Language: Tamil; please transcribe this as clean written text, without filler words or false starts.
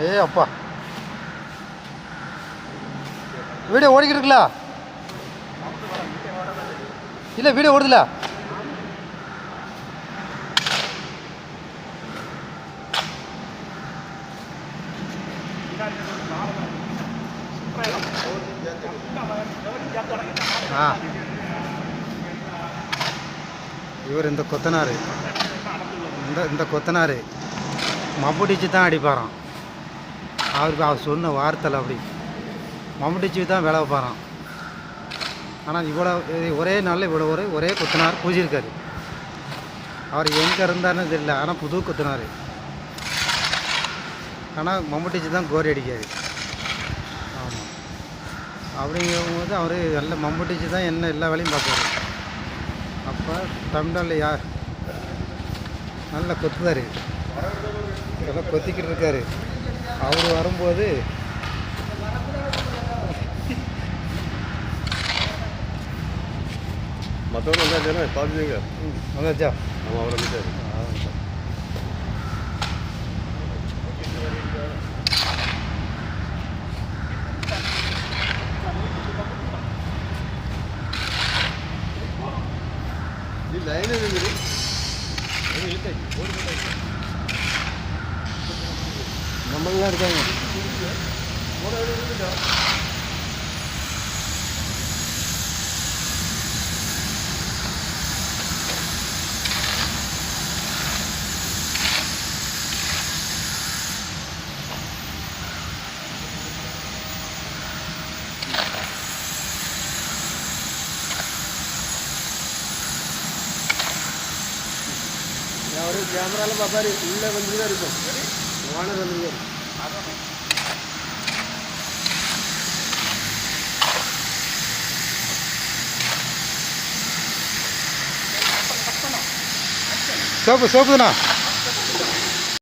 ஏ அப்பா வீடியோ ஓடிக்கிட்டு இருக்குல்ல? இல்லை வீடியோ ஓடுதுல? இவர் இந்த கொத்தனார் இந்த கொத்தனார் மம்புடிச்சு தான் அடிப்பாராம். அவர் சொன்ன வார்த்தையில் அப்படி மம்புடிச்சு தான் வேலை வைப்பாராம். ஆனால் இவ்வளோ ஒரே நாளில் இவ்வளோ ஒரே கொத்தனார் பூஜிருக்காரு. அவர் எங்கே இருந்தாருன்னு தெரியல. ஆனால் புது கொத்தனார். ஆனால் மம்புட்டிச்சு தான் கோரி அடிக்காது. ஆமாம், அப்படிங்கும்போது அவர் நல்ல மம்புட்டிச்சு தான் என்ன எல்லா வேலையும் பார்ப்பாரு. அப்போ தமிழ்நாட்டில் யார் நல்ல கொத்துதார், நல்லா கொத்திக்கிட்டு இருக்காரு. அவர் வரும்போது மற்றவங்க வந்தாச்சுன்னா பார்த்துங்க. வந்தாச்சா? ஆமாம், அவர் வந்துட்டார். லைன் இருக்குது. நம்மளாம் இருக்காங்க. அவர் கேமராவில் பார்ப்பாரு. உள்ளே வந்து தான் இருக்கும். ஓனர் வந்து சோப்பு தானா?